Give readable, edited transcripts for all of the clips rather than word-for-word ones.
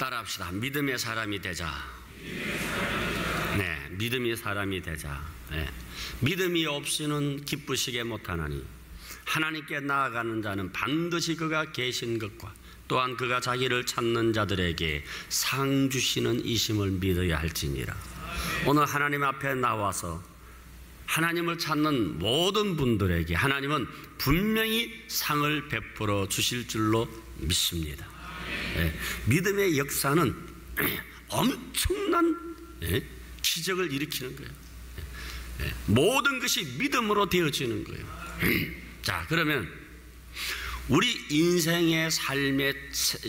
말합시다. 믿음의 사람이 되자. 네, 믿음의 사람이 되자. 네. 믿음이 없이는 기쁘시게 못하나니 하나님께 나아가는 자는 반드시 그가 계신 것과 또한 그가 자기를 찾는 자들에게 상 주시는 이심을 믿어야 할지니라. 오늘 하나님 앞에 나와서 하나님을 찾는 모든 분들에게 하나님은 분명히 상을 베풀어 주실 줄로 믿습니다. 믿음의 역사는 엄청난 기적을 일으키는 거예요. 모든 것이 믿음으로 되어지는 거예요. 자, 그러면 우리 인생의 삶에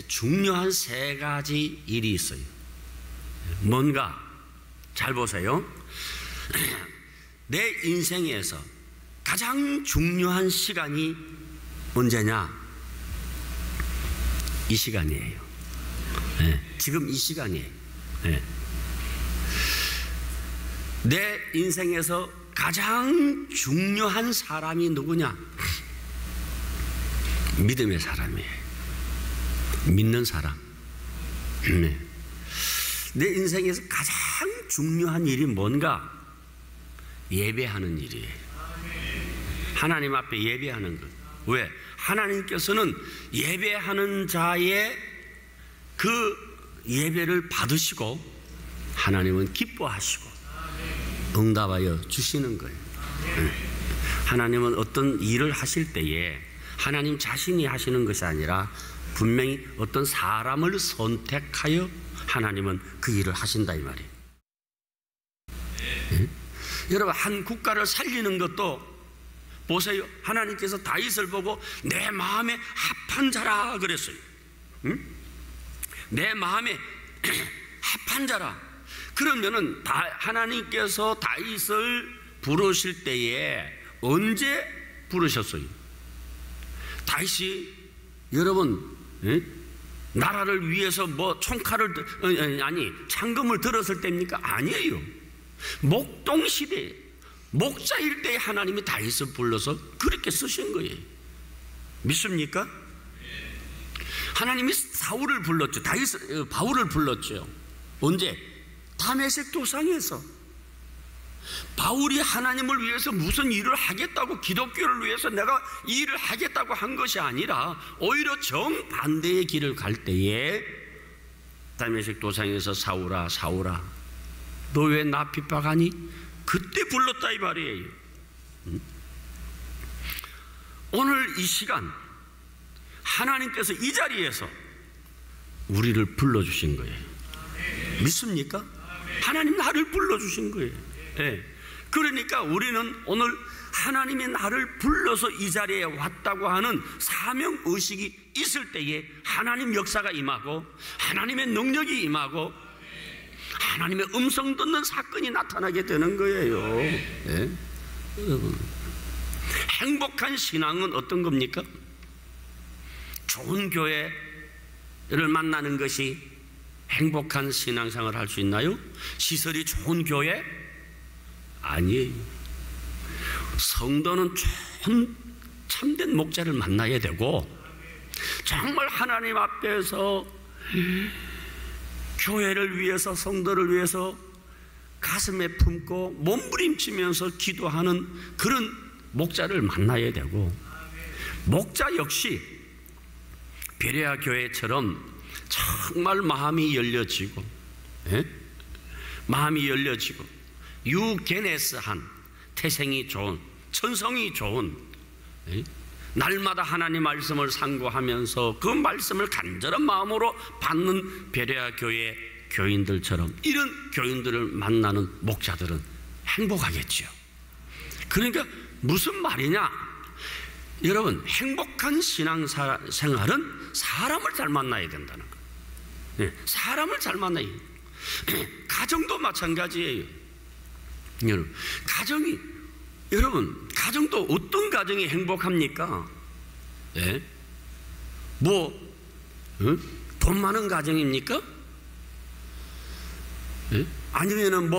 중요한 세 가지 일이 있어요. 뭔가? 잘 보세요. 내 인생에서 가장 중요한 시간이 언제냐? 이 시간이에요. 지금 이 시간이에요. 내 인생에서 가장 중요한 사람이 누구냐? 믿음의 사람이에요. 믿는 사람. 내 인생에서 가장 중요한 일이 뭔가? 예배하는 일이에요. 하나님 앞에 예배하는 것. 왜? 하나님께서는 예배하는 자의 그 예배를 받으시고 하나님은 기뻐하시고 응답하여 주시는 거예요. 하나님은 어떤 일을 하실 때에 하나님 자신이 하시는 것이 아니라 분명히 어떤 사람을 선택하여 하나님은 그 일을 하신다 이 말이에요. 여러분, 한 국가를 살리는 것도 보세요. 하나님께서 다윗을 보고 내 마음에 합한 자라 그랬어요. 내 마음에 합한 자라. 그러면은 하나님께서 다윗을 부르실 때에 언제 부르셨어요? 다윗이 여러분 나라를 위해서 뭐 총칼을 창검을 들었을 때입니까? 아니에요. 목동 시대 목자일 때 하나님이 다윗을 불러서 그렇게 쓰신 거예요. 믿습니까? 하나님이 사울을 불렀죠. 바울을 불렀죠. 언제? 다메섹 도상에서. 바울이 하나님을 위해서 무슨 일을 하겠다고, 기독교를 위해서 내가 이 일을 하겠다고 한 것이 아니라 오히려 정반대의 길을 갈 때에 다메섹 도상에서 사울아 사울아 너 왜 나 핍박하니? 그때 불렀다 이 말이에요. 오늘 이 시간 하나님께서 이 자리에서 우리를 불러주신 거예요. 믿습니까? 하나님 나를 불러주신 거예요. 네. 그러니까 우리는 오늘 하나님이 나를 불러서 이 자리에 왔다고 하는 사명의식이 있을 때에 하나님 역사가 임하고 하나님의 능력이 임하고 하나님의 음성 듣는 사건이 나타나게 되는 거예요. 네? 여러분, 행복한 신앙은 어떤 겁니까? 좋은 교회를 만나는 것이 행복한 신앙생활을 할 수 있나요? 시설이 좋은 교회? 아니에요. 성도는 참된 목자를 만나야 되고 정말 하나님 앞에서 교회를 위해서, 성도를 위해서 가슴에 품고 몸부림치면서 기도하는 그런 목자를 만나야 되고, 목자 역시 베레아 교회처럼 정말 마음이 열려지고 유게네스한, 태생이 좋은, 천성이 좋은, 날마다 하나님 말씀을 상고하면서 그 말씀을 간절한 마음으로 받는 베레아 교회 교인들처럼 이런 교인들을 만나는 목자들은 행복하겠죠. 그러니까 무슨 말이냐? 여러분, 행복한 신앙생활은 사람을 잘 만나야 된다는 거예요. 사람을 잘 만나야 돼요. 가정도 마찬가지예요. 여러분, 가정도 어떤 가정이 행복합니까? 예? 돈 많은 가정입니까? 예? 아니면은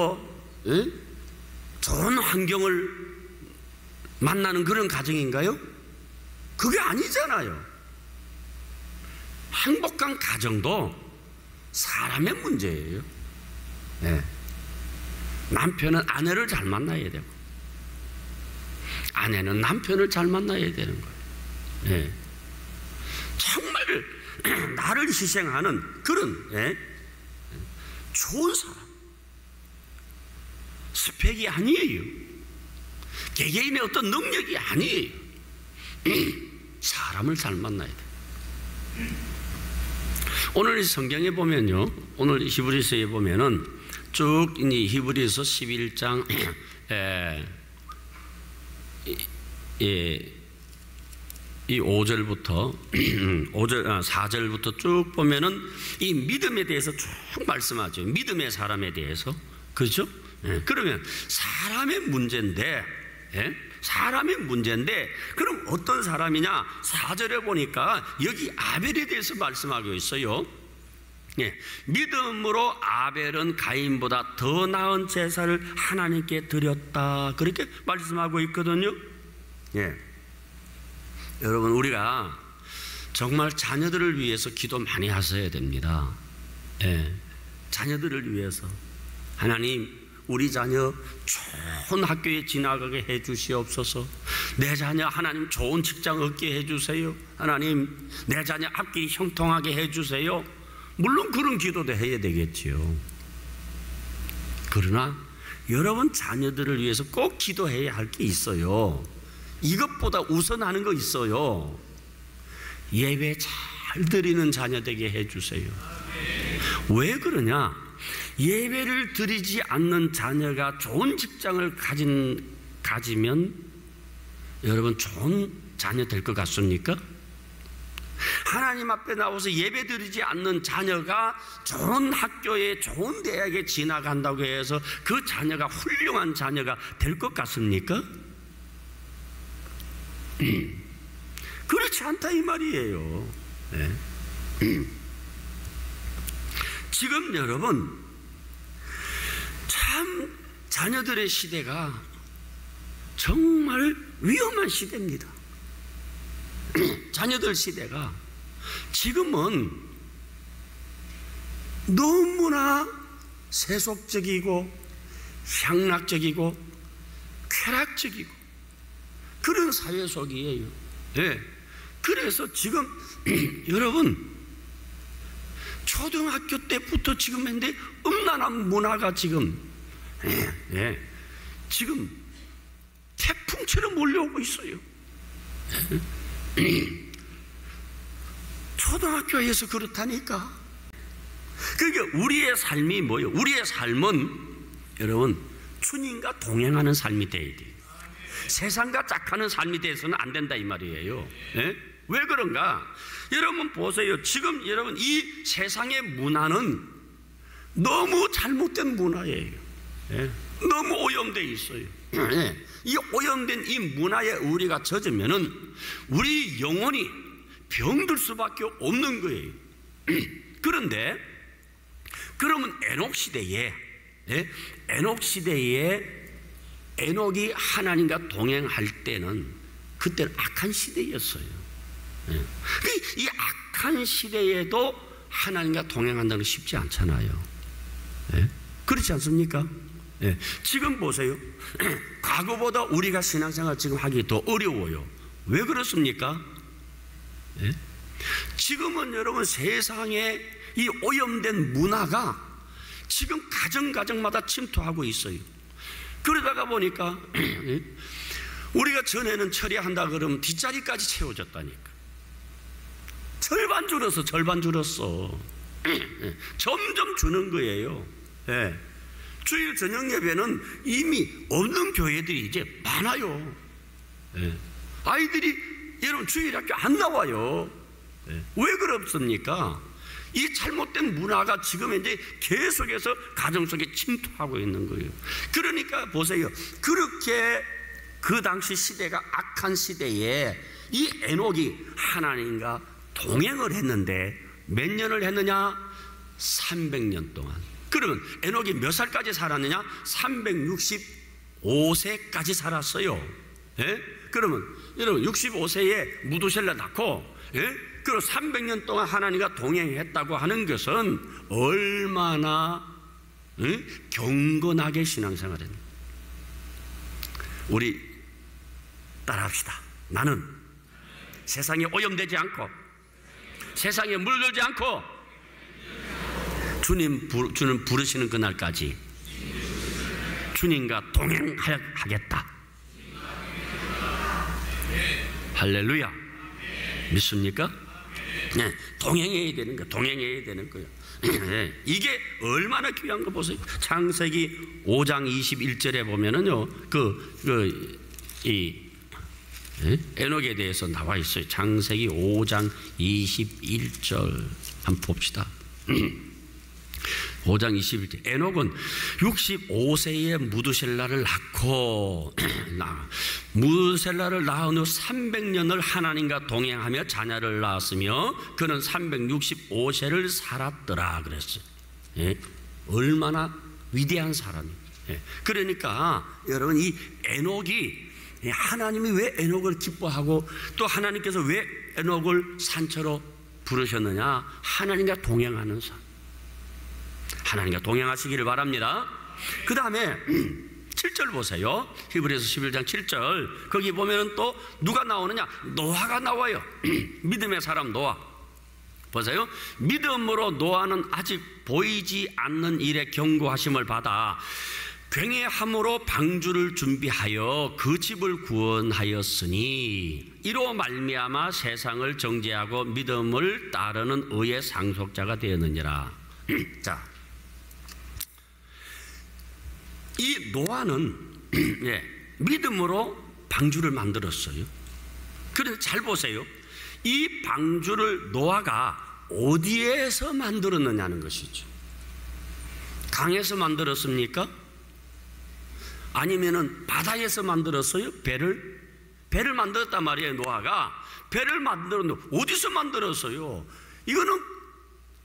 좋은 환경을 만나는 그런 가정인가요? 그게 아니잖아요. 행복한 가정도 사람의 문제예요. 예. 남편은 아내를 잘 만나야 되고, 아내는 남편을 잘 만나야 되는 거예요. 예. 정말 나를 희생하는 그런, 예? 좋은 사람, 스펙이 아니에요. 개개인의 어떤 능력이 아니에요. 사람을 잘 만나야 돼요. 오늘 이 성경에 보면요, 오늘 히브리서에 보면은 쭉 이 히브리서 11장 이 5절부터 4절부터 쭉 보면은 이 믿음에 대해서 쭉 말씀하죠. 믿음의 사람에 대해서. 그렇죠? 그러면 사람의 문제인데, 사람의 문제인데, 그럼 어떤 사람이냐? 4절에 보니까 여기 아벨에 대해서 말씀하고 있어요. 믿음으로 아벨은 가인보다 더 나은 제사를 하나님께 드렸다, 그렇게 말씀하고 있거든요. 여러분, 우리가 정말 자녀들을 위해서 기도 많이 하셔야 됩니다. 자녀들을 위해서. 하나님, 우리 자녀 좋은 학교에 지나가게 해 주시옵소서. 내 자녀 하나님 좋은 직장 얻게 해 주세요. 하나님, 내 자녀 앞길이 형통하게 해 주세요. 물론 그런 기도도 해야 되겠지요. 그러나 여러분 자녀들을 위해서 꼭 기도해야 할 게 있어요. 이것보다 우선하는 거 있어요. 예배 잘 드리는 자녀 되게 해 주세요. 왜 그러냐? 예배를 드리지 않는 자녀가 좋은 직장을 가지면 여러분 좋은 자녀 될 것 같습니까? 하나님 앞에 나와서 예배 드리지 않는 자녀가 좋은 학교에 좋은 대학에 지나간다고 해서 그 자녀가 훌륭한 자녀가 될 것 같습니까? 그렇지 않다 이 말이에요. 지금 여러분 참 자녀들의 시대가 정말 위험한 시대입니다. 자녀들 시대가 지금은 너무나 세속적이고 향락적이고 쾌락적이고 그런 사회 속이에요. 그래서 지금 여러분 초등학교 때부터 지금 했는데 음란한 문화가 지금 지금 태풍처럼 몰려오고 있어요. 초등학교에서 그렇다니까. 그러니까 우리의 삶이 뭐예요? 우리의 삶은 여러분 주님과 동행하는 삶이 돼야 돼요. 세상과 짝하는 삶이 돼서는 안 된다 이 말이에요. 왜 그런가? 여러분 보세요. 지금 여러분 이 세상의 문화는 너무 잘못된 문화예요. 너무 오염되어 있어요. 이 오염된 이 문화에 우리가 젖으면은 우리 영혼이 병들 수밖에 없는 거예요. 그런데 그러면 에녹 시대에 에녹이 하나님과 동행할 때는 그때는 악한 시대였어요. 이 악한 시대에도 하나님과 동행한다는 건 쉽지 않잖아요. 그렇지 않습니까? 지금 보세요. 과거보다 우리가 신앙생활 지금 하기 더 어려워요. 왜 그렇습니까? 지금은 여러분 세상에 이 오염된 문화가 지금 가정마다 침투하고 있어요. 그러다가 보니까 우리가 전에는 처리한다 그러면 뒷자리까지 채워졌다니까. 절반 줄었어. 점점 주는 거예요. 주일 저녁 예배는 이미 없는 교회들이 이제 많아요. 아이들이 여러분 주일 학교 안 나와요. 왜 그렇습니까? 이 잘못된 문화가 지금 이제 계속해서 가정 속에 침투하고 있는 거예요. 그러니까 보세요. 그렇게 그 당시 시대가 악한 시대에 이 에녹이 하나님과 동행을 했는데 몇 년을 했느냐? 300년 동안. 그러면 에녹이 몇 살까지 살았느냐? 365세까지 살았어요. 그러면 여러분 65세에 무두셀라 낳고 그리고 300년 동안 하나님과 동행했다고 하는 것은 얼마나 경건하게 신앙생활했나. 우리 따라합시다. 나는 세상에 오염되지 않고 세상에 물들지 않고 주님 부르시는 그날까지 주님과 동행하겠다. 할렐루야. 믿습니까? 네, 동행해야 되는 거예요. 동행해야 되는 거예요. 네, 이게 얼마나 귀한 거 보세요. 창세기 5장 21절에 보면은요, 에녹에 대해서 나와 있어요. 창세기 5장 21절 한번 봅시다. 5장 21절. 에녹은 65세에 무두셀라를 낳고 무두셀라를 낳은 후 300년을 하나님과 동행하며 자녀를 낳았으며 그는 365세를 살았더라 그랬어요. 예? 얼마나 위대한 사람이에요. 예. 그러니까 여러분, 이 에녹이 하나님이 왜 에녹을 기뻐하고 또 하나님께서 왜 에녹을 산처로 부르셨느냐? 하나님과 동행하는 사람. 하나님과 동행하시기를 바랍니다. 그 다음에 7절 보세요. 히브리서 11장 7절. 거기 보면은 또 누가 나오느냐? 노아가 나와요. 믿음의 사람 노아. 보세요. 믿음으로 노아는 아직 보이지 않는 일에 경고하심을 받아 굉해함으로 방주를 준비하여 그 집을 구원하였으니 이로 말미암아 세상을 정죄하고 믿음을 따르는 의의 상속자가 되었느니라. 자, 이 노아는 믿음으로 방주를 만들었어요. 그런데 잘 보세요. 이 방주를 노아가 어디에서 만들었느냐는 것이죠. 강에서 만들었습니까? 아니면은 바다에서 만들었어요? 배를 만들었단 말이에요. 노아가 배를 만들었는데 어디서 만들었어요? 이거는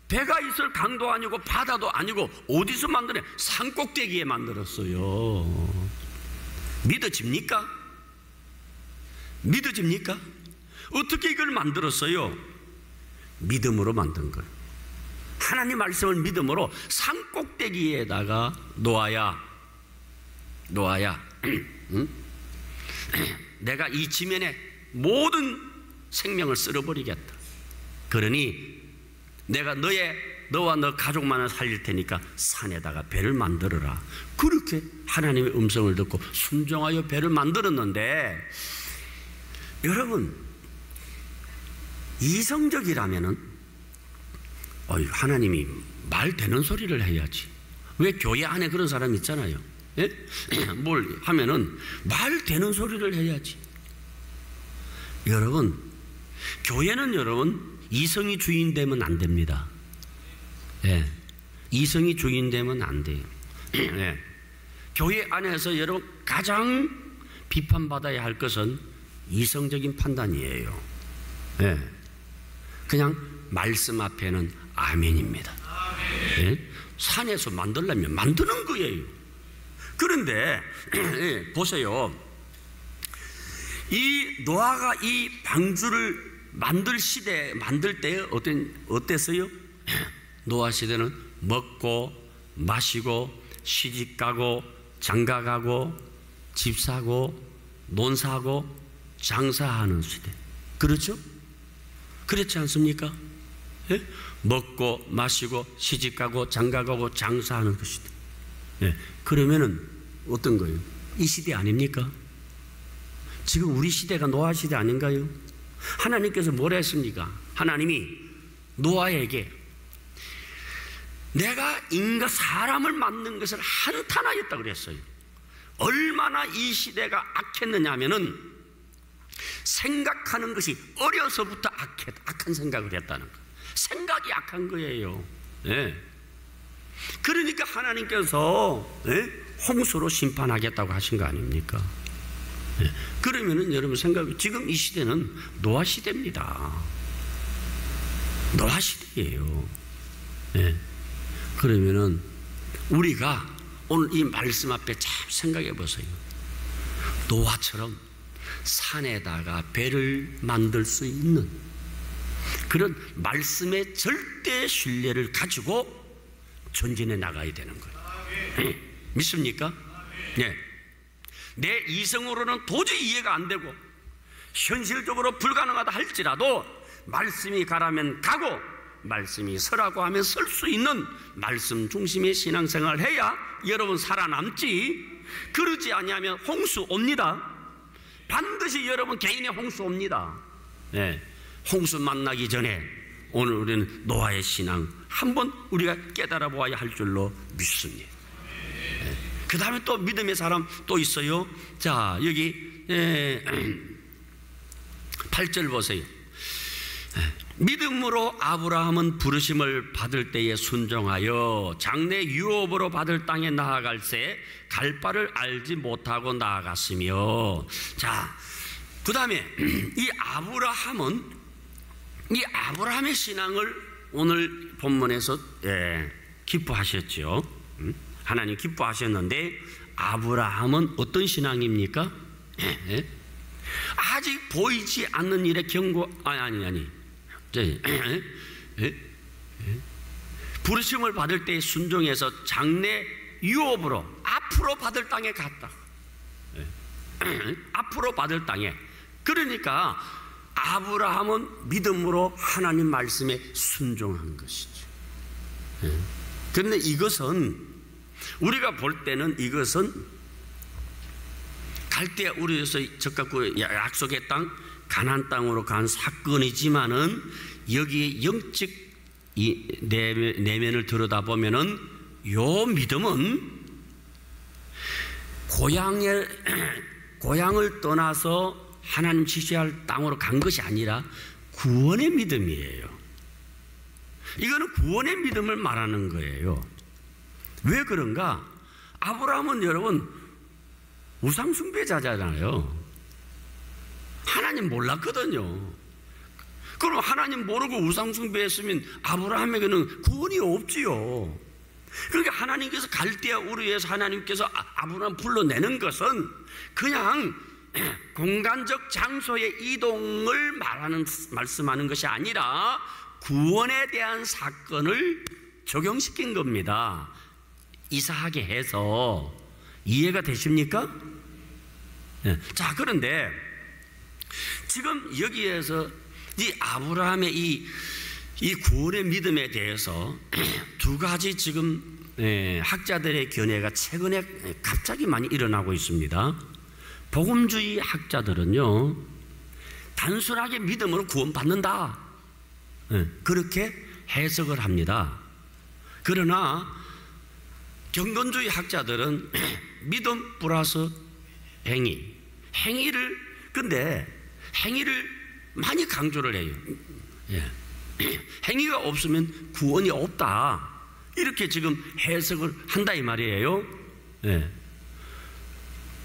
배가 있을 강도 아니고 바다도 아니고 어디서 만드냐? 산꼭대기에 만들었어요. 믿어집니까? 믿어집니까? 어떻게 이걸 만들었어요? 믿음으로 만든 거예요. 하나님 말씀을 믿음으로 산꼭대기에다가 노아야 응? 내가 이 지면에 모든 생명을 쓸어버리겠다. 그러니 내가 너와 너 가족만을 살릴 테니까 산에다가 배를 만들어라. 그렇게 하나님의 음성을 듣고 순종하여 배를 만들었는데, 여러분, 이성적이라면은 하나님이 말 되는 소리를 해야지. 왜 교회 안에 그런 사람 있잖아요. 예? 뭘 하면은 말 되는 소리를 해야지. 여러분, 교회는 여러분 이성이 주인 되면 안 됩니다. 예. 이성이 주인 되면 안 돼요. 예. 교회 안에서 여러분 가장 비판받아야 할 것은 이성적인 판단이에요. 예. 그냥 말씀 앞에는 아멘입니다. 예. 산에서 만들려면 만드는 거예요. 그런데 보세요. 이 노아가 이 방주를 만들 때 어땠어요? 노아 시대는 먹고 마시고 시집가고 장가가고 집 사고 논 사고 장사하는 시대. 그렇죠? 그렇지 않습니까? 예? 먹고 마시고 시집가고 장가가고 장사하는 그 시대. 예. 그러면은 어떤 거예요? 이 시대 아닙니까? 지금 우리 시대가 노아 시대 아닌가요? 하나님께서 뭐라 했습니까? 하나님이 노아에게 내가 사람을 만든 것을 한탄하였다 그랬어요. 얼마나 이 시대가 악했느냐 하면은 생각하는 것이 어려서부터 악한 생각을 했다는 거. 생각이 악한 거예요. 예. 그러니까 하나님께서 홍수로 심판하겠다고 하신 거 아닙니까? 예. 그러면은 여러분 지금 이 시대는 노아 시대입니다. 노아 시대예요. 예. 그러면은 우리가 오늘 이 말씀 앞에 참 생각해 보세요. 노아처럼 산에다가 배를 만들 수 있는 그런 말씀의 절대 신뢰를 가지고 전진해 나가야 되는 거예요. 믿습니까? 네. 내 이성으로는 도저히 이해가 안 되고 현실적으로 불가능하다 할지라도 말씀이 가라면 가고 말씀이 서라고 하면 설 수 있는 말씀 중심의 신앙생활을 해야 여러분 살아남지. 그러지 아니하면 홍수 옵니다. 반드시 여러분 개인의 홍수 옵니다. 네. 홍수 만나기 전에 오늘 우리는 노아의 신앙 한번 우리가 깨달아 보아야 할 줄로 믿습니다. 네. 그 다음에 또 믿음의 사람 또 있어요. 자, 여기 8절 보세요. 믿음으로 아브라함은 부르심을 받을 때에 순종하여 장래 유업으로 받을 땅에 나아갈새 갈 바를 알지 못하고 나아갔으며. 자, 그 다음에 이 아브라함의 신앙을 오늘 본문에서 기뻐하셨죠. 하나님 기뻐하셨는데 아브라함은 어떤 신앙입니까? 아직 보이지 않는 일에 부르심을 받을 때 순종해서 장래 유업으로 앞으로 받을 땅에 갔다. 앞으로 받을 땅에. 그러니까 아브라함은 믿음으로 하나님 말씀에 순종한 것이죠. 그런데 이것은 우리가 볼 때는 이것은 갈대아 우르에서 적갖고 약속의 땅 가나안 땅으로 간 사건이지만은 여기에 영적 내면을 들여다보면은 요 믿음은 고향을 떠나서 하나님 지시할 땅으로 간 것이 아니라 구원의 믿음이에요. 이거는 구원의 믿음을 말하는 거예요. 왜 그런가? 아브라함은 여러분 우상 숭배자잖아요. 하나님 몰랐거든요. 그럼 하나님 모르고 우상 숭배했으면 아브라함에게는 구원이 없지요. 그러니까 하나님께서 갈대아 우르에서 하나님께서 아브라함 불러내는 것은 그냥 공간적 장소의 이동을 말씀하는 것이 아니라 구원에 대한 사건을 적용시킨 겁니다. 이사하게 해서. 이해가 되십니까? 자, 그런데 지금 여기에서 이 아브라함의 이 구원의 믿음에 대해서 두 가지 지금 학자들의 견해가 최근에 갑자기 많이 일어나고 있습니다. 복음주의 학자들은요, 단순하게 믿음으로 구원받는다, 그렇게 해석을 합니다. 그러나 경건주의 학자들은 믿음 플러스 행위를 많이 강조를 해요. 행위가 없으면 구원이 없다, 이렇게 지금 해석을 한다 이 말이에요.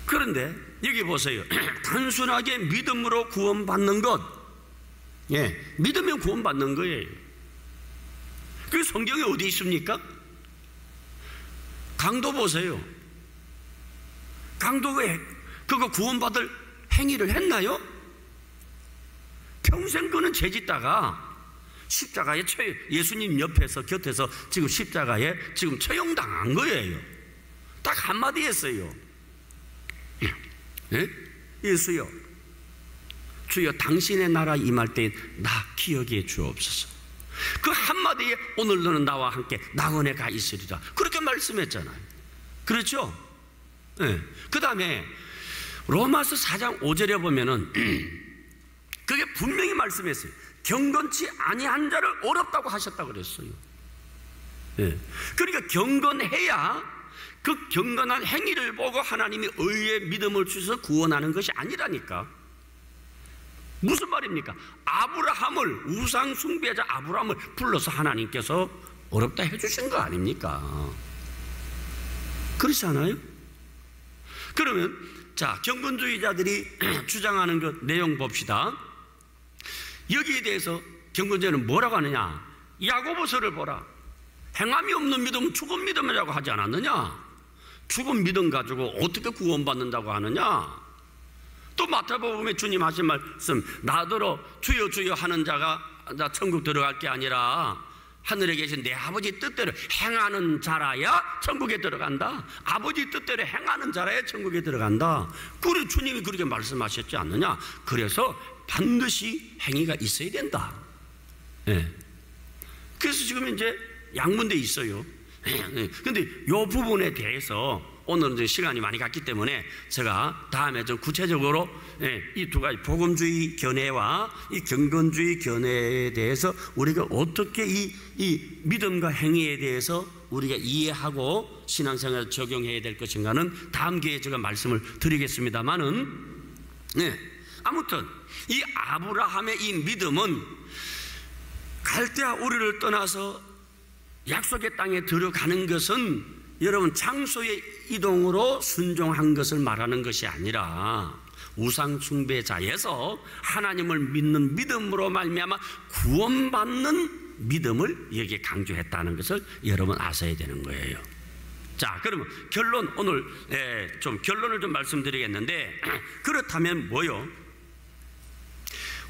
그런데 여기 보세요. 단순하게 믿음으로 구원받는 것, 믿으면 구원받는 거예요. 그 성경에 어디 있습니까? 강도 보세요. 강도가 그거 구원받을 행위를 했나요? 평생 그는 죄짓다가 십자가에 예수님 곁에서 지금 십자가에 지금 처형당한 거예요. 딱 한마디 했어요. 예수여, 주여 당신의 나라 임할 때 나 기억해 주옵소서. 그 한마디에 오늘 너는 나와 함께 낙원에 가 있으리라, 그렇게 말씀했잖아요. 그렇죠? 그 다음에 로마서 4장 5절에 보면은 그게 분명히 말씀했어요. 경건치 아니한 자를 어렵다고 하셨다고 그랬어요. 그러니까 경건해야 그 경건한 행위를 보고 하나님이 의의 믿음을 주셔서 구원하는 것이 아니라니까. 무슨 말입니까? 아브라함을, 우상 숭배자 아브라함을 불러서 하나님께서 어렵다 해주신 거 아닙니까? 그렇지 않아요? 그러면 자, 경건주의자들이 주장하는 그 내용 봅시다. 여기에 대해서 경건주의는 뭐라고 하느냐? 야고보서를 보라. 행함이 없는 믿음은 죽은 믿음이라고 하지 않았느냐? 죽은 믿음 가지고 어떻게 구원받는다고 하느냐? 또 마태복음에 주님 하신 말씀, 나더러 주여 주여 하는 자가 나 천국 들어갈 게 아니라 하늘에 계신 내 아버지 뜻대로 행하는 자라야 천국에 들어간다. 아버지 뜻대로 행하는 자라야 천국에 들어간다. 그래 주님이 그렇게 말씀하셨지 않느냐. 그래서 반드시 행위가 있어야 된다. 예. 그래서 지금 이제 양분돼 있어요. 그런데 이 부분에 대해서 오늘은 이제 시간이 많이 갔기 때문에 제가 다음에 좀 구체적으로 이 두 가지 복음주의 견해와 이 경건주의 견해에 대해서 우리가 어떻게 이 믿음과 행위에 대해서 우리가 이해하고 신앙생활에 적용해야 될 것인가는 다음 기회에 제가 말씀을 드리겠습니다만은 아무튼 이 아브라함의 이 믿음은 갈대아 우르를 떠나서 약속의 땅에 들어가는 것은 여러분 장소의 이동으로 순종한 것을 말하는 것이 아니라 우상 숭배자에서 하나님을 믿는 믿음으로 말미암아 구원받는 믿음을 여기에 강조했다는 것을 여러분 아셔야 되는 거예요. 자, 그러면 결론, 오늘 좀 결론을 좀 말씀드리겠는데, 그렇다면 뭐요?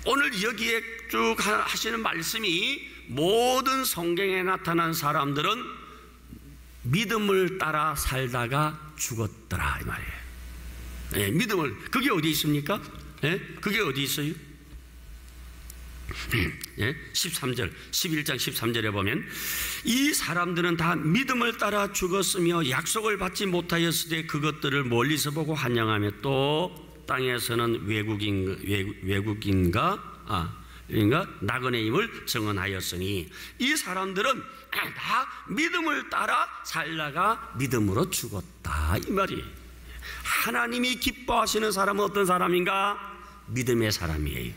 오늘 여기에 쭉 하시는 말씀이 모든 성경에 나타난 사람들은 믿음을 따라 살다가 죽었더라 이 말이에요. 믿음을, 그게 어디 있습니까? 그게 어디 있어요? 13절, 11장 13절에 보면 이 사람들은 다 믿음을 따라 죽었으며 약속을 받지 못하였을 때 그것들을 멀리서 보고 환영하며 또 땅에서는 외국인가 나그네임을 증언하였으니 이 사람들은 다 믿음을 따라 살다가 믿음으로 죽었다 이 말이에요. 하나님이 기뻐하시는 사람은 어떤 사람인가? 믿음의 사람이에요.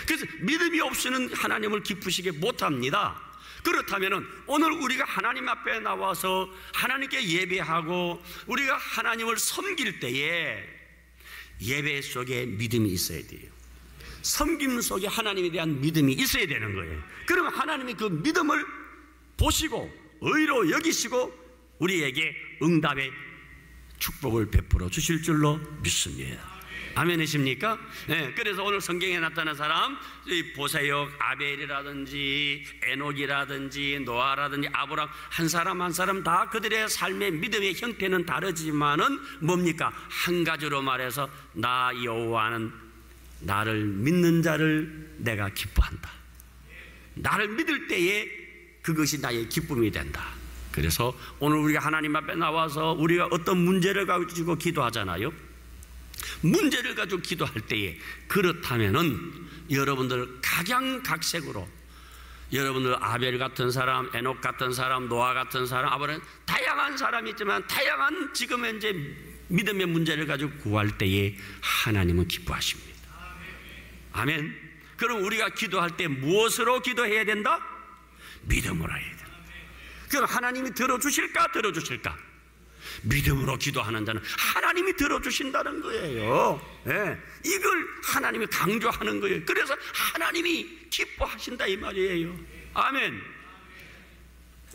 그래서 믿음이 없이는 하나님을 기쁘시게 못합니다. 그렇다면 오늘 우리가 하나님 앞에 나와서 하나님께 예배하고 우리가 하나님을 섬길 때에 예배 속에 믿음이 있어야 돼요. 섬김 속에 하나님에 대한 믿음이 있어야 되는 거예요. 그러면 하나님이 그 믿음을 보시고 의로 여기시고 우리에게 응답의 축복을 베풀어 주실 줄로 믿습니다. 아멘이십니까? 그래서 오늘 성경에 나타난 사람, 보세요. 아벨이라든지 에녹이라든지 노아라든지 아브람 한 사람 한 사람 다 그들의 삶의 믿음의 형태는 다르지만은 뭡니까? 한 가지로 말해서 나 여호와는 나를 믿는 자를 내가 기뻐한다. 나를 믿을 때에 그것이 나의 기쁨이 된다. 그래서 오늘 우리가 하나님 앞에 나와서 우리가 어떤 문제를 가지고 기도하잖아요. 문제를 가지고 기도할 때에 그렇다면은 여러분들 각양각색으로 여러분들 아벨 같은 사람, 에녹 같은 사람, 노아 같은 사람, 아브라함 다양한 사람이 있지만 다양한 지금 현재 믿음의 문제를 가지고 구할 때에 하나님은 기뻐하십니다. 아멘. 그럼 우리가 기도할 때 무엇으로 기도해야 된다? 믿음으로 해야 된다. 그럼 하나님이 들어주실까? 들어주실까? 믿음으로 기도하는 자는 하나님이 들어주신다는 거예요. 이걸 하나님이 강조하는 거예요. 그래서 하나님이 기뻐하신다 이 말이에요. 아멘.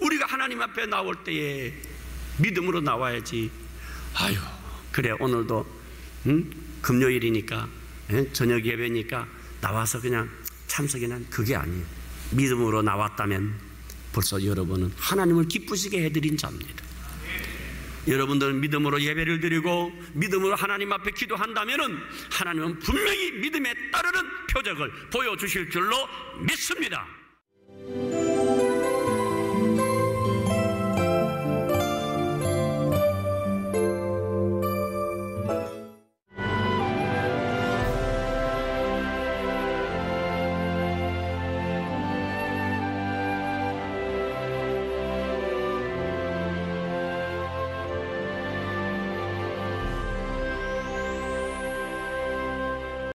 우리가 하나님 앞에 나올 때에 믿음으로 나와야지. 아유, 그래 오늘도 금요일이니까 저녁 예배니까 나와서 그냥 참석이나 그게 아니에요. 믿음으로 나왔다면 벌써 여러분은 하나님을 기쁘시게 해드린 자입니다. 여러분들은 믿음으로 예배를 드리고 믿음으로 하나님 앞에 기도한다면 하나님은 분명히 믿음에 따르는 표적을 보여주실 줄로 믿습니다.